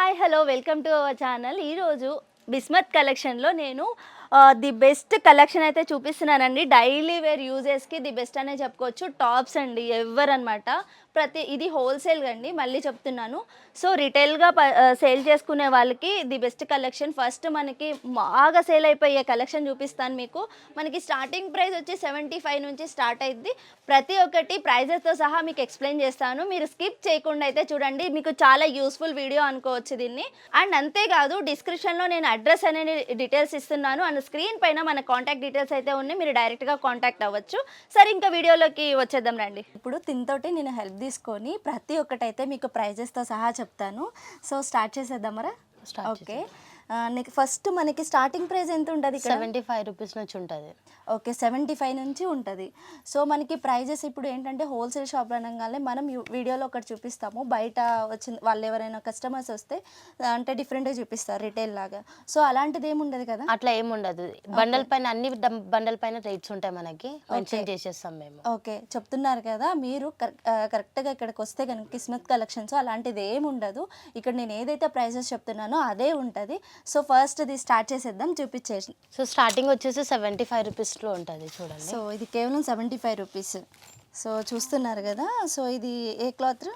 Hi hello welcome to our channel. ఈరోజు bismuth కలెక్షన్లో నేను ది బెస్ట్ కలెక్షన్ అయితే చూపిస్తున్నానండి. డైలీ వేర్ యూజెస్కి ది బెస్ట్ అనే చెప్పుకోవచ్చు. టాప్స్ అండి ఎవరనమాట ఇది హోల్సేల్ అండి, మళ్ళీ చెప్తున్నాను. సో రిటైల్గా సేల్ చేసుకునే వాళ్ళకి ది బెస్ట్ కలెక్షన్. ఫస్ట్ మనకి బాగా సేల్ అయిపోయే కలెక్షన్ చూపిస్తాను మీకు. మనకి స్టార్టింగ్ ప్రైస్ వచ్చి 75 నుంచి స్టార్ట్ అయింది. ప్రతి ఒక్కటి ప్రైజెస్తో సహా మీకు ఎక్స్ప్లెయిన్ చేస్తాను. మీరు స్కిప్ చేయకుండా అయితే చూడండి, మీకు చాలా యూస్ఫుల్ వీడియో అనుకోవచ్చు దీన్ని. అండ్ అంతేకాదు డిస్క్రిప్షన్లో నేను అడ్రస్ అనేది డీటెయిల్స్ ఇస్తున్నాను. అండ్ స్క్రీన్ పైన మన కాంటాక్ట్ డీటెయిల్స్ అయితే ఉన్నాయి, మీరు డైరెక్ట్గా కాంటాక్ట్ అవ్వచ్చు. సరే ఇంకా వీడియోలోకి వచ్చేద్దాం రండి. ఇప్పుడు తినతోటి నేను హెల్ప్ తీసుకొని ప్రతి ఒక్కటైతే మీకు ప్రైజెస్తో సహా చెప్తాను. సో స్టార్ట్ చేసేద్దామరా? ఓకే, నీకు ఫస్ట్ మనకి స్టార్టింగ్ ప్రైస్ ఎంత ఉంటుంది? 75 రూపీస్ నుంచి ఉంటుంది. ఓకే, 75 నుంచి ఉంటుంది. సో మనకి ప్రైజెస్ ఇప్పుడు ఏంటంటే హోల్సేల్ షాప్ అనగానే మనం వీడియోలో ఒకటి చూపిస్తాము, బయట వచ్చిన వాళ్ళు ఎవరైనా కస్టమర్స్ వస్తే అంటే డిఫరెంట్గా చూపిస్తారు రిటైల్ లాగా. సో అలాంటిది ఏమి ఉండదు కదా? అట్లా ఏమి ఉండదు. బండల్ పైన అన్ని బండల్ పైన రేట్స్ ఉంటాయి, మనకి మెన్షన్ చేసేస్తాం మేము. ఓకే, చెప్తున్నారు కదా మీరు కరెక్ట్గా ఇక్కడికి వస్తే కనుక కిస్మత్ కలెక్షన్స్ అలాంటిది ఏమి ఉండదు. ఇక్కడ నేను ఏదైతే ప్రైజెస్ చెప్తున్నానో అదే ఉంటుంది. సో ఫస్ట్ ఇది స్టార్ట్ చేసేద్దాం, చూపించేసి. సో స్టార్టింగ్ వచ్చేసి 75 రూపీస్లో ఉంటుంది చూడండి. సో ఇది కేవలం 75 రూపీస్. సో చూస్తున్నారు కదా. సో ఇది ఏ క్లాత్?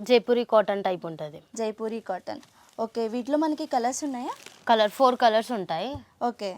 జైపూరి కాటన్ టైప్ ఉంటుంది. జైపూరి కాటన్. ఓకే, వీటిలో మనకి కలర్స్ ఉన్నాయా? 4 కలర్స్ ఉంటాయి. ఓకే,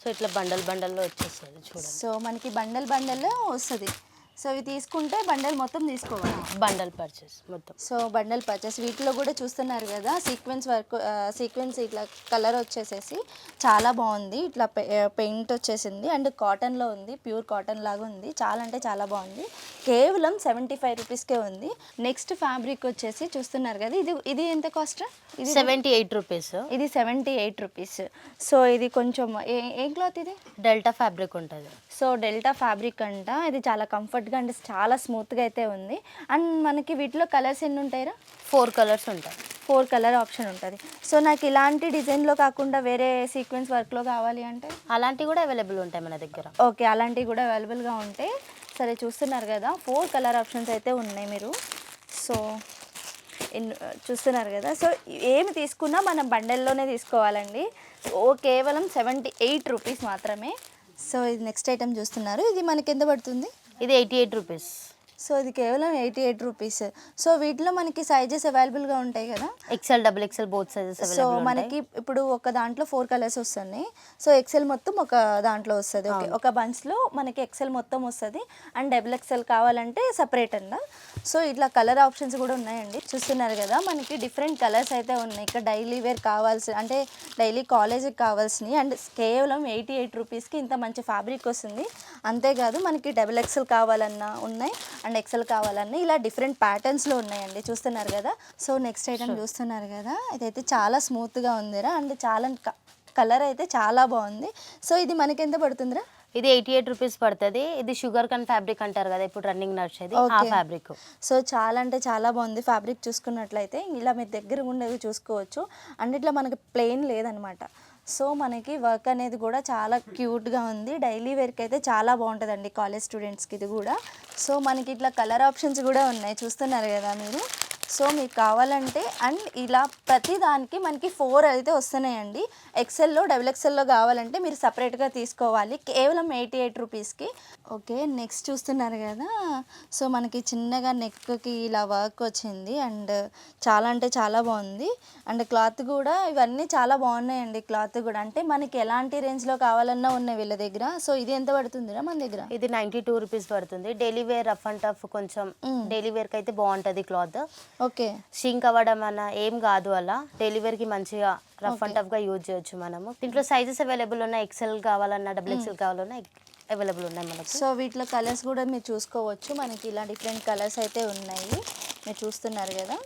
సో ఇట్లా బండల్లో వచ్చేస్తుంది చూడండి. సో మనకి బండల్లో వస్తుంది. సో ఇవి తీసుకుంటే బండల్ మొత్తం తీసుకోవాలి. బండల్ పర్చేస్ మొత్తం. So bundle purchase. వీటిలో కూడా చూస్తున్నారు కదా సీక్వెన్స్ వర్క్, సీక్వెన్స్ ఇట్లా కలర్ వచ్చేసేసి చాలా బాగుంది. ఇట్లా పెయింట్ వచ్చేసింది అండ్ కాటన్లో ఉంది, ప్యూర్ కాటన్ లాగా ఉంది. చాలా అంటే చాలా బాగుంది. కేవలం 75 రూపీస్కే ఉంది. నెక్స్ట్ ఫ్యాబ్రిక్ వచ్చేసి చూస్తున్నారు కదా, ఇది ఎంత కాస్ట్? ఇది 78 రూపీస్. ఇది 78 రూపీస్. సో ఇది కొంచెం ఏం క్లాత్ ఇది? డెల్టా ఫ్యాబ్రిక్ ఉంటుంది. సో డెల్టా ఫ్యాబ్రిక్ అంట. ఇది చాలా కంఫర్ట్గా అంటే చాలా స్మూత్గా అయితే ఉంది. అండ్ మనకి వీటిలో కలర్స్ ఎన్ని ఉంటాయిరా? 4 కలర్స్ ఉంటాయి. 4 కలర్ ఆప్షన్ ఉంటుంది. సో నాకు ఇలాంటి డిజైన్లో కాకుండా వేరే సీక్వెన్స్ వర్క్లో కావాలి అంటే అలాంటివి కూడా అవైలబుల్ ఉంటాయి మన దగ్గర. ఓకే, అలాంటివి కూడా అవైలబుల్గా ఉంటాయి. సరే చూస్తున్నారు కదా 4 కలర్ ఆప్షన్స్ అయితే ఉన్నాయి మీరు. సో చూస్తున్నారు కదా. సో ఏమి తీసుకున్నా మనం బండల్లోనే తీసుకోవాలండి. ఓ కేవలం 78 రూపీస్ మాత్రమే. సో ఇది నెక్స్ట్ ఐటమ్ చూస్తున్నారు, ఇది మనకి ఎంత పడుతుంది? ఇది 88 రూపీస్. సో ఇది కేవలం 88 రూపీస్. సో వీటిలో మనకి సైజెస్ అవైలబుల్గా ఉంటాయి కదా? XL, XXL both sizes available. So మనకి ఇప్పుడు ఒక దాంట్లో 4 కలర్స్ వస్తున్నాయి. సో XL మొత్తం ఒక దాంట్లో వస్తుంది. ఓకే, ఒక బంచ్లో మనకి XL మొత్తం వస్తుంది అండ్ XXL కావాలంటే సపరేట్ అండి. సో ఇట్లా కలర్ ఆప్షన్స్ కూడా ఉన్నాయండి. చూస్తున్నారు కదా మనకి డిఫరెంట్ కలర్స్ అయితే ఉన్నాయి. ఇక్కడ డైలీ వేర్ కావాల్సి అంటే డైలీ కాలేజీకి కావాల్సినవి అండ్ కేవలం 88 రూపీస్కి ఇంత మంచి ఫ్యాబ్రిక్ వస్తుంది. అంతేకాదు మనకి XXL కావాలన్నా ఉన్నాయి అండ్ XL కావాలన్నా ఇలా డిఫరెంట్ ప్యాటర్న్స్లో ఉన్నాయండి. చూస్తున్నారు కదా. సో నెక్స్ట్ ఐటమ్ చూస్తున్నారు కదా, ఇదైతే చాలా స్మూత్గా ఉందిరా అండ్ చాలా కలర్ అయితే చాలా బాగుంది. సో ఇది మనకి ఎంత పడుతుందిరా? ఇది 88 రూపీస్ పడుతుంది. ఇది షుగర్ కన్ ఫ్యాబ్రిక్ అంటారు కదా, ఇప్పుడు రన్నింగ్ నడిచేది ఆ ఫ్యాబ్రిక్. సో చాలా అంటే చాలా బాగుంది ఫ్యాబ్రిక్. చూసుకున్నట్లయితే ఇలా మీరు దగ్గర ఉండేది చూసుకోవచ్చు అండ్ ఇట్లా మనకి ప్లెయిన్ లేదనమాట. సో మనకి వర్క్ అనేది కూడా చాలా క్యూట్గా ఉంది. డైలీ వేర్కి అయితే చాలా బాగుంటుందండి కాలేజ్ స్టూడెంట్స్కి ఇది కూడా. సో మనకి ఇట్లా కలర్ ఆప్షన్స్ కూడా ఉన్నాయి, చూస్తున్నారు కదా మీరు. సో మీకు కావాలంటే అండ్ ఇలా ప్రతి దానికి మనకి 4 అయితే వస్తున్నాయండి. XLలో XXLలో కావాలంటే మీరు సపరేట్గా తీసుకోవాలి, కేవలం 88 రూపీస్కి. ఓకే, నెక్స్ట్ చూస్తున్నారు కదా. సో మనకి చిన్నగా నెక్కి ఇలా వర్క్ వచ్చింది అండ్ చాలా అంటే చాలా బాగుంది. అండ్ క్లాత్ కూడా ఇవన్నీ చాలా బాగున్నాయండి. క్లాత్ కూడా అంటే మనకి ఎలాంటి రేంజ్లో కావాలన్నా ఉన్నాయి వీళ్ళ దగ్గర. సో ఇది ఎంత పడుతుందిరా మన దగ్గర? ఇది 92 రూపీస్ పడుతుంది. Daily wear rough and tough కొంచెం డైలీ వేర్కి అయితే బాగుంటుంది క్లాత్. ఓకే, షింక్ అవ్వడం అన్న ఏం కాదు, అలా డైలీ వేర్కి మంచిగా రఫ్ అండ్ టఫ్గా యూజ్ చేయొచ్చు మనము. దీంట్లో సైజెస్ అవైలబుల్ ఉన్నాయి. XL కావాలన్నా XXL కావాలన్నా అవైలబుల్ ఉన్నాయి మనకి. సో వీటిలో కలర్స్ కూడా మీరు చూసుకోవచ్చు. మనకి ఇలా డిఫరెంట్ కలర్స్ అయితే ఉన్నాయి, మీరు చూస్తున్నారు కదా.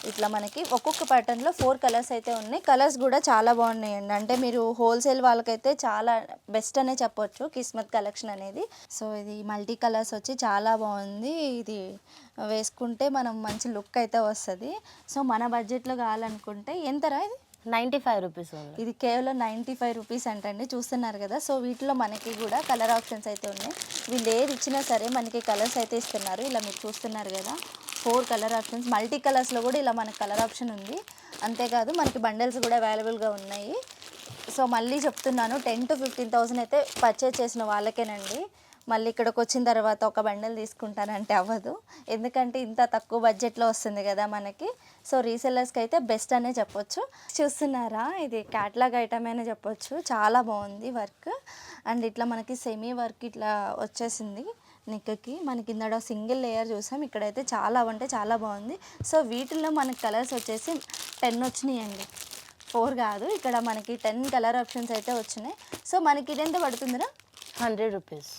ఇట్లా మనకి ఒక్కొక్క ప్యాటర్న్లో 4 కలర్స్ అయితే ఉన్నాయి. కలర్స్ కూడా చాలా బాగున్నాయండి. అంటే మీరు హోల్సేల్ వాళ్ళకైతే చాలా బెస్ట్ అనే చెప్పొచ్చు కిస్మత్ కలెక్షన్ అనేది. సో ఇది మల్టీ కలర్స్ వచ్చి చాలా బాగుంది. ఇది వేసుకుంటే మనం మంచి లుక్ అయితే వస్తుంది. సో మన బడ్జెట్లో కావాలనుకుంటే ఎంతరా ఇది? 95 రూపీస్. ఇది కేవలం 95 రూపీస్ అంటండి. చూస్తున్నారు కదా. సో వీటిలో మనకి కూడా కలర్ ఆప్షన్స్ అయితే ఉన్నాయి. వీళ్ళు ఏది ఇచ్చినా సరే మనకి కలర్స్ అయితే ఇస్తున్నారు. ఇలా మీరు చూస్తున్నారు కదా 4 కలర్ ఆప్షన్స్, మల్టీ కలర్స్లో కూడా ఇలా మనకి కలర్ ఆప్షన్ ఉంది. అంతేకాదు మనకి బండిల్స్ కూడా అవైలబుల్గా ఉన్నాయి. సో మళ్ళీ చెప్తున్నాను, 10 to 15,000 అయితే పర్చేజ్ చేసిన వాళ్ళకేనండి. మళ్ళీ ఇక్కడికి వచ్చిన తర్వాత ఒక బండల్ తీసుకుంటానంటే అవ్వదు, ఎందుకంటే ఇంత తక్కువ బడ్జెట్లో వస్తుంది కదా మనకి. సో రీసెల్లర్స్కి అయితే బెస్ట్ అనే చెప్పొచ్చు. చూస్తున్నారా, ఇది క్యాట్లాగ్ ఐటమ్ అనే చెప్పొచ్చు. చాలా బాగుంది వర్క్. అండ్ ఇట్లా మనకి సెమీ వర్క్ ఇట్లా వచ్చేసింది నెక్కి. మనకి ఇందాడ సింగిల్ లేయర్ చూసాం, ఇక్కడైతే చాలా అంటే చాలా బాగుంది. సో వీటిల్లో మనకి కలర్స్ వచ్చేసి 10 వచ్చినాయండి, 4 కాదు. ఇక్కడ మనకి 10 కలర్ ఆప్షన్స్ అయితే వచ్చినాయి. సో మనకి ఇదెంత పడుతుందిరా? 100 రూపీస్.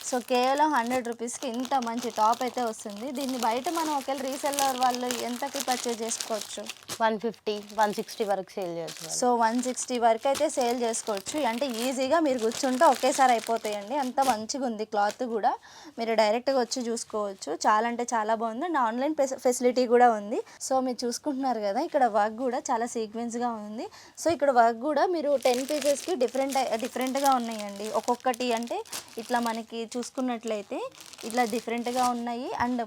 సో కేవలం 100 రూపీస్కి ఇంత మంచి టాప్ అయితే వస్తుంది. దీన్ని బయట మనం ఒకవేళ రీసెల్లర్ వాళ్ళు ఎంతకి పర్చేజ్ చేసుకోవచ్చు? 150, 160 వరకు సేల్ చేయొచ్చు. సో 160 వరకు అయితే సేల్ చేసుకోవచ్చు. అంటే ఈజీగా మీరు కూర్చుంటే ఒకేసారి అయిపోతాయండి, అంత మంచిగా ఉంది క్లాత్ కూడా. మీరు డైరెక్ట్గా వచ్చి చూసుకోవచ్చు. చాలా అంటే చాలా బాగుంది. అండ్ ఆన్లైన్ ఫెసిలిటీ కూడా ఉంది. సో మీరు చూసుకుంటున్నారు కదా, ఇక్కడ వర్క్ కూడా చాలా సీక్వెన్స్గా ఉంది. సో ఇక్కడ వర్క్ కూడా మీరు 10 పీసెస్కి డిఫరెంట్గా ఉన్నాయండి. ఒక్కొక్కటి అంటే ఇట్లా మనకి చూసుకున్నట్లయితే ఇట్లా డిఫరెంట్గా ఉన్నాయి. అండ్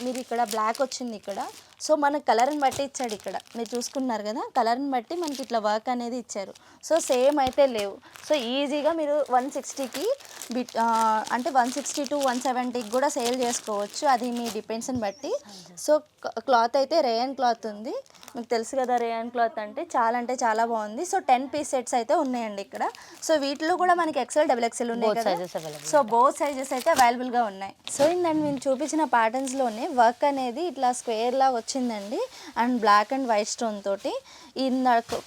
మీరు ఇక్కడ బ్లాక్ వచ్చింది ఇక్కడ. సో మనకు కలర్ని బట్టి ఇచ్చాడు ఇక్కడ, మీరు చూసుకున్నారు కదా, కలర్ని బట్టి మనకి ఇట్లా వర్క్ అనేది ఇచ్చారు. సో సేమ్ అయితే లేవు. సో ఈజీగా మీరు 160కి అంటే 160 to 170కి కూడా సేల్ చేసుకోవచ్చు, అది మీ డిపెండ్స్ని బట్టి. సో క్లాత్ అయితే రేయన్ క్లాత్ ఉంది, మీకు తెలుసు కదా రేయన్ క్లాత్ అంటే చాలా బాగుంది. సో 10 పీస్ సెట్స్ అయితే ఉన్నాయండి ఇక్కడ. సో వీటిలో కూడా మనకి ఎక్సెల్, XXL ఉన్నాయి కదా. సో బోత్ సైజెస్ అయితే అవైలబుల్గా ఉన్నాయి. సో ఇందండి నేను చూపించిన ప్యాటర్న్స్లోనే వర్క్ అనేది ఇట్లా స్క్వేర్లా వచ్చిందండి. And black and white stone తోటి. ఈ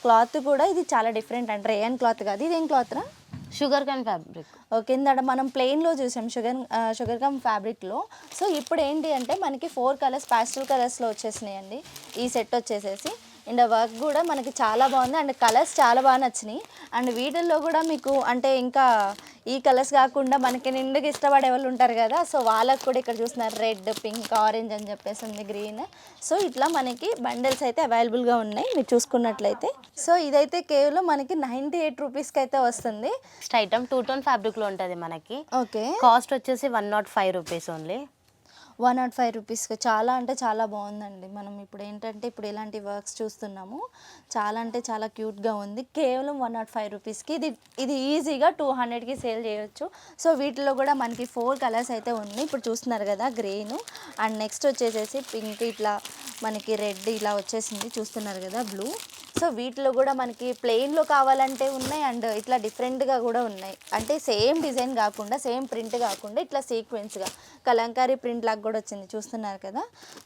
క్లాత్ కూడా ఇది చాలా డిఫరెంట్ అండి, రేయన్ క్లాత్ కాదు. ఇదేం క్లాత్ రా? షుగర్ కాన్ ఫ్యాబ్రిక్. కింద మనం ప్లెయిన్లో చూసాం షుగర్ కమ్ ఫ్యాబ్రిక్లో. సో ఇప్పుడు ఏంటి అంటే మనకి 4 కలర్స్ పాస్టల్ కలర్స్లో వచ్చేసినాయండి ఈ సెట్ వచ్చేసేసి. అండ్ వర్క్ కూడా మనకి చాలా బాగుంది. అండ్ కలర్స్ చాలా బాగా నచ్చినాయి. అండ్ వీటిల్లో కూడా మీకు అంటే ఇంకా ఈ కలర్స్ కాకుండా మనకి నిండుగా ఇష్టపడే వాళ్ళు ఉంటారు కదా, సో వాళ్ళకు కూడా ఇక్కడ చూస్తున్నారు రెడ్, పింక్, ఆరెంజ్ అని చెప్పేసి ఉంది, గ్రీన్. సో ఇట్లా మనకి బండిల్స్ అయితే అవైలబుల్గా ఉన్నాయి మీరు చూసుకున్నట్లయితే. సో ఇదైతే కేవలం మనకి 98 రూపీస్కి అయితే వస్తుంది. నెక్స్ట్ ఐటమ్ 2 టోన్ ఫ్యాబ్రిక్లో ఉంటుంది మనకి. ఓకే, కాస్ట్ వచ్చేసి 105 రూపీస్ ఓన్లీ. 105 రూపీస్కి చాలా అంటే చాలా బాగుందండి. మనం ఇప్పుడు ఏంటంటే ఇప్పుడు ఇలాంటి వర్క్స్ చూస్తున్నాము, చాలా అంటే చాలా క్యూట్గా ఉంది. కేవలం 105 రూపీస్కి ఇది ఈజీగా 200కి సేల్ చేయొచ్చు. సో వీటిలో కూడా మనకి 4 కలర్స్ అయితే ఉన్నాయి. ఇప్పుడు చూస్తున్నారు కదా గ్రీను, అండ్ నెక్స్ట్ వచ్చేసేసి పింక్, ఇట్లా మనకి రెడ్ ఇలా వచ్చేసింది చూస్తున్నారు కదా, బ్లూ. సో వీటిలో కూడా మనకి ప్లెయిన్లో కావాలంటే ఉన్నాయి, అండ్ ఇట్లా డిఫరెంట్గా కూడా ఉన్నాయి. అంటే సేమ్ డిజైన్ కాకుండా, సేమ్ ప్రింట్ కాకుండా ఇట్లా సీక్వెన్స్గా కలంకారీ ప్రింట్ లాగా కూడా వచ్చింది చూస్తున్నారు కదా.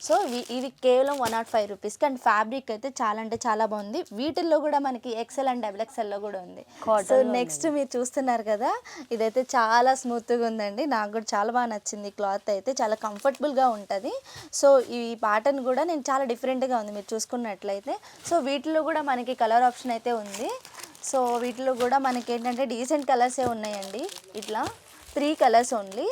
సో ఇవి కేవలం 105 రూపీస్కి. అండ్ ఫ్యాబ్రిక్ అయితే చాలా అంటే చాలా బాగుంది. వీటిల్లో కూడా మనకి XL అండ్ XXLలో కూడా ఉంది. సో నెక్స్ట్ మీరు చూస్తున్నారు కదా, ఇదైతే చాలా స్మూత్గా ఉందండి. నాకు కూడా చాలా బాగా నచ్చింది. క్లాత్ అయితే చాలా కంఫర్టబుల్గా ఉంటుంది. సో ఈ ప్యాటర్న్ కూడా నేను చాలా డిఫరెంట్గా ఉంది మీరు చూసుకున్నట్లయితే. సో వీటిలో కూడా మనకి కలర్ ఆప్షన్ అయితే ఉంది. సో వీటిలో కూడా మనకి ఏంటంటే డీసెంట్ కలర్సే ఉన్నాయండి. ఇట్లా 3 కలర్స్ ఓన్లీ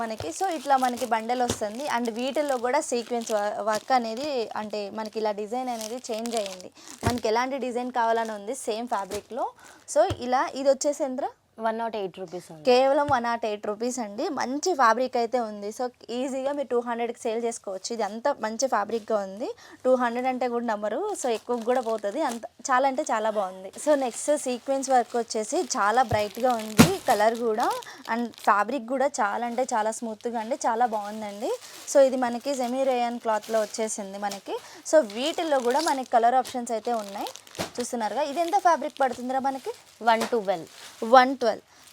మనకి. సో ఇట్లా మనకి బండెల్ వస్తుంది. అండ్ వీటిల్లో కూడా సీక్వెన్స్ వర్క్ అనేది అంటే మనకి ఇలా డిజైన్ అనేది చేంజ్ అయ్యింది. మనకి ఎలాంటి డిజైన్ కావాలని ఉంది సేమ్ ఫ్యాబ్రిక్లో. సో ఇలా ఇది వచ్చేసి ఎంత? 108 రూపీస్. కేవలం 108 రూపీస్ అండి. మంచి ఫ్యాబ్రిక్ అయితే ఉంది. సో ఈజీగా మీరు 200కి సేల్ చేసుకోవచ్చు. ఇది అంత మంచి ఫ్యాబ్రిక్గా ఉంది. 200 అంటే కూడా నమ్మరు, సో ఎక్కువ కూడా పోతుంది, అంత చాలా అంటే చాలా బాగుంది. సో నెక్స్ట్ సీక్వెన్స్ వర్క్ వచ్చేసి చాలా బ్రైట్గా ఉంది కలర్ కూడా. అండ్ ఫ్యాబ్రిక్ కూడా చాలా అంటే చాలా స్మూత్గా అండి, చాలా బాగుందండి. సో ఇది మనకి సెమీ రేయన్ క్లాత్లో వచ్చేసింది మనకి. సో వీటిల్లో కూడా మనకి కలర్ ఆప్షన్స్ అయితే ఉన్నాయి చూస్తున్నారుగా. ఇది ఎంత ఫ్యాబ్రిక్ పడుతుందిరా మనకి? 112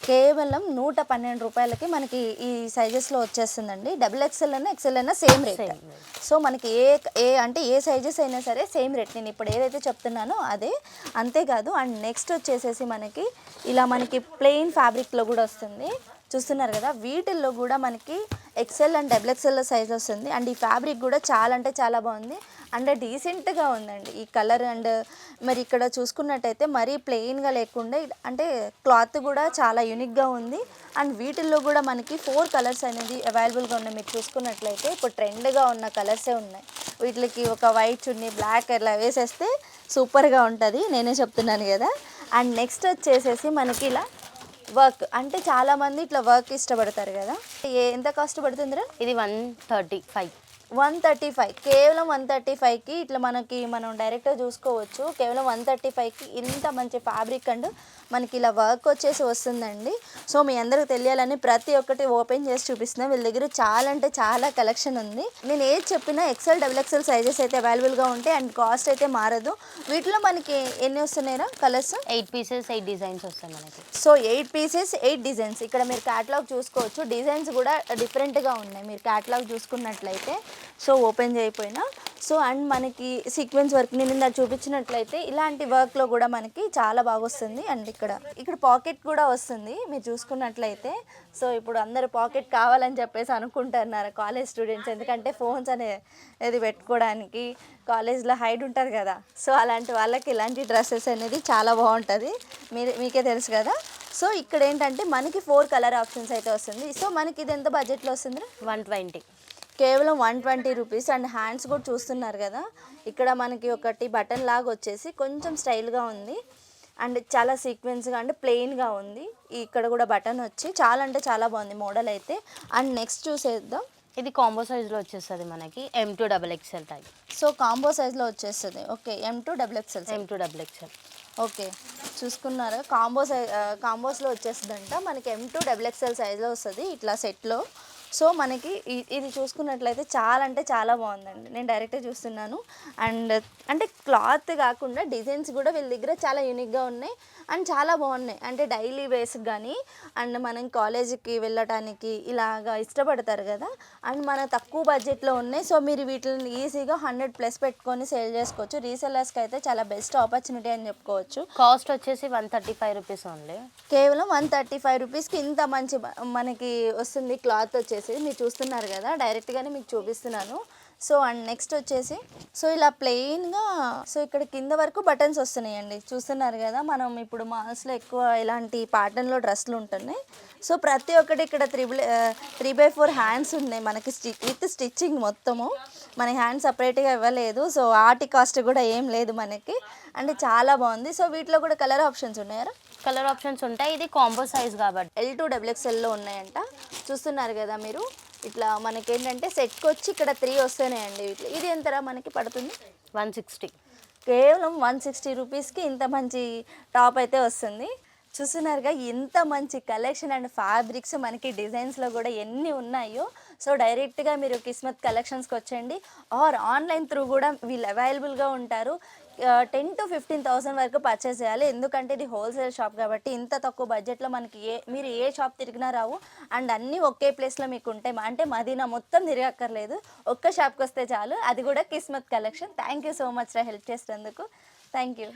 కేవలం 112 రూపాయలకి మనకి ఈ సైజెస్లో వచ్చేస్తుందండి. XXL అయినా XL అయినా సేమ్ రేట్. సో మనకి ఏ సైజెస్ అయినా సరే సేమ్ రేట్. నేను ఇప్పుడు ఏదైతే చెప్తున్నానో అదే. అంతేకాదు అండ్ నెక్స్ట్ వచ్చేసేసి మనకి ఇలా మనకి ప్లెయిన్ ఫ్యాబ్రిక్లో కూడా వస్తుంది చూస్తున్నారు కదా. వీటిల్లో కూడా మనకి XL అండ్ XXL సైజ్ వస్తుంది. అండ్ ఈ ఫ్యాబ్రిక్ కూడా చాలా అంటే చాలా బాగుంది. అండ్ డీసెంట్గా ఉందండి ఈ కలర్. అండ్ మరి ఇక్కడ చూసుకున్నట్టయితే మరీ ప్లెయిన్గా లేకుండా అంటే క్లాత్ కూడా చాలా యూనిక్గా ఉంది. అండ్ వీటిల్లో కూడా మనకి 4 కలర్స్ అనేది అవైలబుల్గా ఉన్నాయి. మీరు చూసుకున్నట్లయితే ఇప్పుడు ట్రెండ్గా ఉన్న కలర్సే ఉన్నాయి. వీటికి ఒక వైట్ చున్నీ, బ్లాక్ ఇలా వేసేస్తే సూపర్గా ఉంటుంది, నేనే చెప్తున్నాను కదా. అండ్ నెక్స్ట్ వచ్చేసేసి మనకి ఇలా వర్క్ అంటే చాలామంది ఇట్లా వర్క్ ఇష్టపడతారు కదా. ఎంత కాస్ట్ పడుతుందిరా? ఇది 135. 135, కేవలం 135కి ఇట్లా మనం డైరెక్ట్గా చూసుకోవచ్చు. కేవలం 135కి ఇంత మంచి ఫ్యాబ్రిక్ అండ్ మనకి ఇలా వర్క్ వచ్చేసి వస్తుందండి. సో మీ అందరికి తెలియాలని ప్రతి ఒక్కటి ఓపెన్ చేసి చూపిస్తున్నా. వీళ్ళ దగ్గర చాలా అంటే చాలా కలెక్షన్ ఉంది. నేను ఏది చెప్పినా ఎక్సెల్ డబుల్ ఎక్సెల్ సైజెస్ అయితే అవైలబుల్గా ఉంటాయి అండ్ కాస్ట్ అయితే మారదు. వీటిలో మనకి ఎన్ని వస్తున్నాయిరా కలర్స్? 8 పీసెస్ 8 డిజైన్స్ వస్తాయి మనకి. So 8 pieces 8 designs. ఇక్కడ మీరు క్యాటలాగ్ చూసుకోవచ్చు. డిజైన్స్ కూడా డిఫరెంట్గా ఉన్నాయి మీరు క్యాటలాగ్ చూసుకున్నట్లయితే. సో ఓపెన్ చేయకపోయినా సో అండ్ మనకి సీక్వెన్స్ వర్క్ నేను ఇందాక చూపించినట్లయితే ఇలాంటి వర్క్లో కూడా మనకి చాలా బాగా వస్తుంది. అండ్ ఇక్కడ పాకెట్ కూడా వస్తుంది మీరు చూసుకున్నట్లయితే. సో ఇప్పుడు అందరు పాకెట్ కావాలని చెప్పేసి అనుకుంటున్నారు కాలేజ్ స్టూడెంట్స్, ఎందుకంటే ఫోన్స్ అనేది పెట్టుకోవడానికి కాలేజ్లో హైట్ ఉంటుంది కదా. సో అలాంటి వాళ్ళకి ఇలాంటి డ్రెస్సెస్ అనేది చాలా బాగుంటుంది. మీకే తెలుసు కదా. సో ఇక్కడ ఏంటంటే మనకి 4 కలర్ ఆప్షన్స్ అయితే వస్తుంది. సో మనకి ఇది ఎంత బడ్జెట్లో వస్తుంది? 120, కేవలం 120 రూపీస్. అండ్ హ్యాండ్స్ కూడా చూస్తున్నారు కదా, ఇక్కడ మనకి ఒకటి బటన్ లాగా వచ్చేసి కొంచెం స్టైల్గా ఉంది అండ్ చాలా సీక్వెన్స్గా అంటే ప్లెయిన్గా ఉంది. ఇక్కడ కూడా బటన్ వచ్చి చాలా అంటే చాలా బాగుంది మోడల్ అయితే. అండ్ నెక్స్ట్ చూసేద్దాం. ఇది కాంబో సైజ్లో వచ్చేస్తుంది మనకి M2 XXL type. So combo సైజ్లో వచ్చేస్తుంది. Okay, M2 XXL. M2 XXL. Okay చూసుకున్నారా, కాంబోస్లో వచ్చేస్తుందంట మనకి. M2 XXL సైజ్లో వస్తుంది ఇట్లా సెట్లో. సో మనకి ఇది చూసుకున్నట్లయితే చాలా అంటే చాలా బాగుందండి. నేను డైరెక్ట్గా చూస్తున్నాను. అండ్ అంటే క్లాత్ కాకుండా డిజైన్స్ కూడా వీళ్ళ దగ్గర చాలా యూనిక్గా ఉన్నాయి అండ్ చాలా బాగున్నాయి. అంటే డైలీ వేస్కి కానీ అండ్ మనం కాలేజీకి వెళ్ళటానికి ఇలాగా ఇష్టపడతారు కదా. అండ్ మన తక్కువ బడ్జెట్లో ఉన్నాయి. సో మీరు వీటిని ఈజీగా 100+ పెట్టుకొని సేల్ చేసుకోవచ్చు. రీసెల్లర్స్కి అయితే చాలా బెస్ట్ ఆపర్చునిటీ అని చెప్పుకోవచ్చు. కాస్ట్ వచ్చేసి 135 రూపీస్ ఓన్లీ. కేవలం 135 రూపీస్కి ఇంత మంచి మనకి వస్తుంది క్లాత్ వచ్చేసి. మీరు చూస్తున్నారు కదా, డైరెక్ట్గానే మీకు చూపిస్తున్నాను. సో అండ్ నెక్స్ట్ వచ్చేసి సో ఇలా ప్లెయిన్గా సో ఇక్కడ కింద వరకు బటన్స్ వస్తున్నాయండి. చూస్తున్నారు కదా, మనం ఇప్పుడు మాల్స్లో ఎక్కువ ఇలాంటి ప్యాటర్న్లో డ్రెస్సులు ఉంటున్నాయి. సో ప్రతి ఒక్కటి ఇక్కడ 3/4 హ్యాండ్స్ ఉన్నాయి మనకి విత్ స్టిచ్చింగ్ మొత్తము. మన హ్యాండ్ సపరేట్గా ఇవ్వలేదు. సో వాటి కాస్ట్ కూడా ఏం లేదు మనకి. అంటే చాలా బాగుంది. సో వీటిలో కూడా కలర్ ఆప్షన్స్ ఉన్నాయా? కలర్ ఆప్షన్స్ ఉంటాయి. ఇది కాంబో సైజ్ కాబట్టి L2 XXLలో ఉన్నాయంట. చూస్తున్నారు కదా మీరు, ఇట్లా మనకి ఏంటంటే సెట్కి వచ్చి ఇక్కడ 3 వస్తున్నాయండి. ఇట్లా ఇది ఎంతరా మనకి పడుతుంది? 160. కేవలం 160 రూపీస్కి ఇంత మంచి టాప్ అయితే వస్తుంది. చూస్తున్నారుగా ఎంత మంచి కలెక్షన్ అండ్ ఫ్యాబ్రిక్స్ మనకి డిజైన్స్లో కూడా ఎన్ని ఉన్నాయో. సో డైరెక్ట్గా మీరు కిస్మత్ కలెక్షన్స్కి వచ్చేయండి ఆర్ ఆన్లైన్ త్రూ కూడా వీళ్ళు అవైలబుల్గా ఉంటారు. 10,000 to 15,000 వరకు పర్చేస్ చేయాలి, ఎందుకంటే ఇది హోల్సేల్ షాప్ కాబట్టి ఇంత తక్కువ బడ్జెట్లో మనకి మీరు ఏ షాప్ తిరిగినా రావు. అండ్ అన్నీ ఒకే ప్లేస్లో మీకు ఉంటాయి. అంటే మదీనా మొత్తం తిరగక్కర్లేదు, ఒక్క షాప్కి వస్తే చాలు, అది కూడా కిస్మత్ collection. Thank you so much రా హెల్ప్ చేసినందుకు. Thank you.